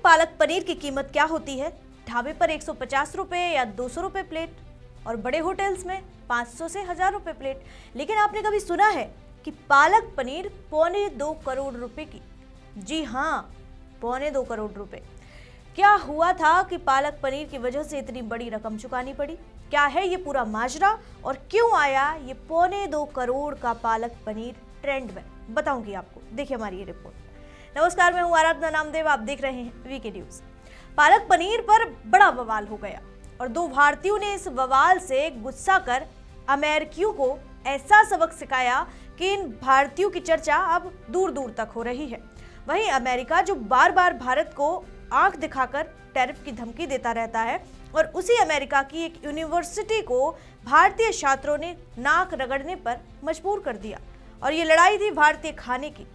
पालक पनीर की कीमत क्या होती है? ढाबे पर 150 रुपए या 200 रुपए प्लेट और बड़े होटल्स में 500 से 1000 रुपए प्लेट। लेकिन आपने कभी सुना है कि पालक पनीर 2.25 करोड़ रुपए की? जी हाँ, 2.25 करोड़ रुपए। क्या हुआ था कि पालक पनीर की वजह से इतनी बड़ी रकम चुकानी पड़ी? क्या है ये पूरा माजरा और क्यों आया ये 2.25 करोड़ का पालक पनीर ट्रेंड में? बताऊंगी आपको, देखिए हमारी ये रिपोर्ट। नमस्कार, मैं हूं आराधना नामदेव, आप देख रहे हैं वीके न्यूज। पालक पनीर पर बड़ा बवाल हो गया और दो भारतीयों ने इस बवाल से गुस्सा कर अमेरिकियों को ऐसा सबक सिखाया कि इन भारतीयों की चर्चा अब दूर दूर तक हो रही है। वहीं अमेरिका जो बार बार भारत को आंख दिखाकर टैरिफ की धमकी देता रहता है, और उसी अमेरिका की एक यूनिवर्सिटी को भारतीय छात्रों ने नाक रगड़ने पर मजबूर कर दिया। और ये लड़ाई थी भारतीय खाने की,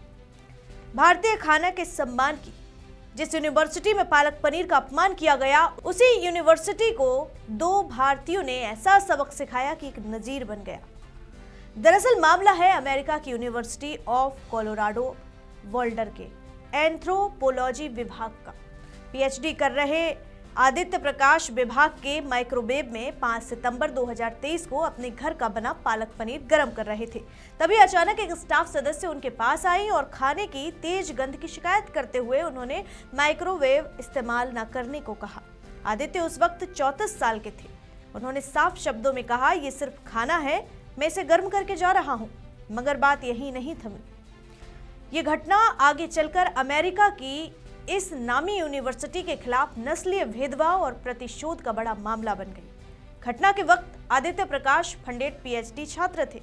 भारतीय खाना के सम्मान की। जिस यूनिवर्सिटी में पालक पनीर का अपमान किया गया, उसी यूनिवर्सिटी को दो भारतीयों ने ऐसा सबक सिखाया कि एक नजीर बन गया। दरअसल मामला है अमेरिका की यूनिवर्सिटी ऑफ कोलोराडो बोल्डर के एंथ्रोपोलॉजी विभाग का। पीएचडी कर रहे आदित्य प्रकाश विभाग के माइक्रोवेव में 5 सितंबर 2023 को अपने घर का बना पालक पनीर गर्म कर रहे थे। तभी अचानक एक स्टाफ सदस्य उनके पास आई और खाने की तेज गंध की शिकायत करते हुए उन्होंने माइक्रोवेव इस्तेमाल न करने को कहा। आदित्य उस वक्त 34 साल के थे। उन्होंने साफ शब्दों में कहा, ये सिर्फ खाना है, मैं इसे गर्म करके जा रहा हूँ। मगर बात यही नहीं थमी। ये घटना आगे चलकर अमेरिका की इस नामी यूनिवर्सिटी के खिलाफ नस्लीय भेदभाव और प्रतिशोध का बड़ा मामला बन गई। घटना के वक्त आदित्य प्रकाश फंडेड पीएचडी छात्र थे।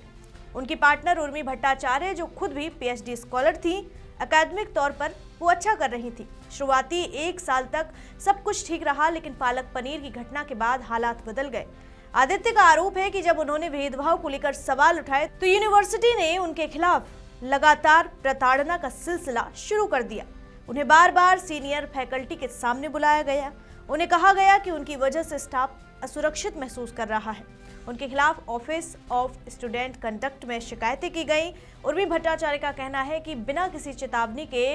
उनकी पार्टनर उर्मी भट्टाचार्य, जो खुद भी पीएचडी स्कॉलर थी, एकेडमिक तौर पर वो अच्छा कर रही थी। शुरुआती 1 साल तक सब कुछ ठीक रहा, लेकिन पालक पनीर की घटना के बाद हालात बदल गए। आदित्य का आरोप है कि जब उन्होंने भेदभाव को लेकर सवाल उठाए तो यूनिवर्सिटी ने उनके खिलाफ लगातार प्रताड़ना का सिलसिला शुरू कर दिया। उन्हें बार बार सीनियर फैकल्टी के सामने बुलाया गया। उन्हें कहा गया कि उनकी वजह से स्टाफ असुरक्षित महसूस कर रहा है। उनके खिलाफ ऑफिस ऑफ स्टूडेंट कंडक्ट में शिकायतें की गई। उर्मी भट्टाचार्य का कहना है कि बिना किसी चेतावनी के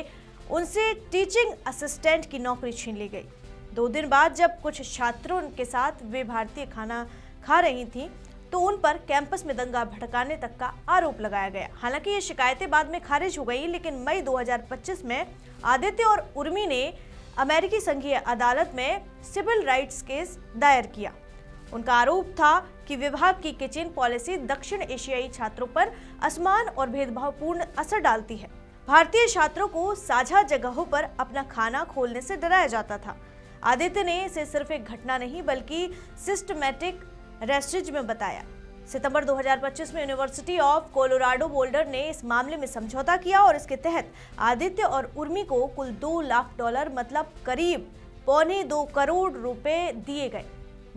उनसे टीचिंग असिस्टेंट की नौकरी छीन ली गई। 2 दिन बाद जब कुछ छात्रों के साथ वे भारतीय खाना खा रही थीं, तो उन पर कैंपस में दंगा भड़काने तक का आरोप लगाया गया। हालांकि ये शिकायतें बाद में खारिज हो गई, लेकिन मई 2025 में आदित्य और उर्मी ने अमेरिकी संघीय अदालत में सिविल राइट्स केस दायर किया। उनका आरोप था कि विभाग की किचन पॉलिसी दक्षिण एशियाई छात्रों पर असमान और भेदभावपूर्ण असर डालती है। भारतीय छात्रों को साझा जगहों पर अपना खाना खोलने से डराया जाता था। आदित्य ने इसे सिर्फ एक घटना नहीं बल्कि सिस्टमैटिक रेसिज में बताया। सितंबर 2025 में यूनिवर्सिटी ऑफ कोलोराडो बोल्डर ने इस मामले में समझौता किया और इसके तहत आदित्य और उर्मी को कुल $2 लाख मतलब करीब 2.25 करोड़ रुपए दिए गए।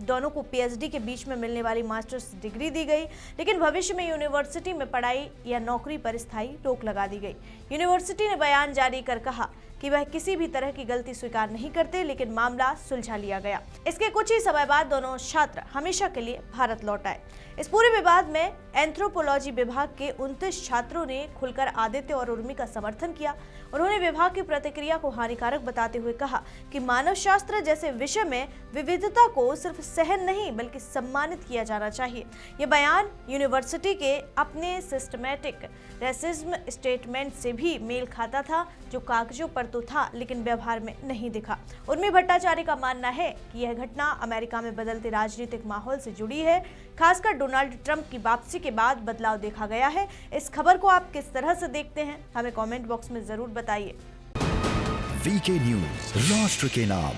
दोनों को पीएचडी के बीच में मिलने वाली मास्टर्स डिग्री दी गई, लेकिन भविष्य में यूनिवर्सिटी में पढ़ाई या नौकरी पर स्थायी रोक लगा दी गई। यूनिवर्सिटी ने बयान जारी कर कहा कि वह किसी भी तरह की गलती स्वीकार नहीं करते, लेकिन मामला सुलझा लिया गया। इसके कुछ ही समय बाद दोनों छात्र हमेशा के लिए भारत लौट आए। इस पूरे विवाद में एंथ्रोपोलॉजी विभाग के 29 छात्रों ने खुलकर आदित्य और उर्मी का समर्थन किया। उन्होंने विभाग की प्रतिक्रिया को हानिकारक बताते हुए कहा कि मानव शास्त्र जैसे विषय में विविधता को सिर्फ सहन नहीं बल्कि सम्मानित किया जाना चाहिए। ये बयान यूनिवर्सिटी के अपने सिस्टमैटिक रेसिज्म स्टेटमेंट से भी मेल खाता था, जो कागजों पर तो था लेकिन व्यवहार में नहीं दिखा। उर्मी भट्टाचार्य का मानना है कि यह घटना अमेरिका में बदलते राजनीतिक माहौल से जुड़ी है। खासकर डोनाल्ड ट्रंप की वापसी के बाद बदलाव देखा गया है। इस खबर को आप किस तरह से देखते हैं, हमें कमेंट बॉक्स में जरूर बताइए। वीके न्यूज, राष्ट्र के नाम।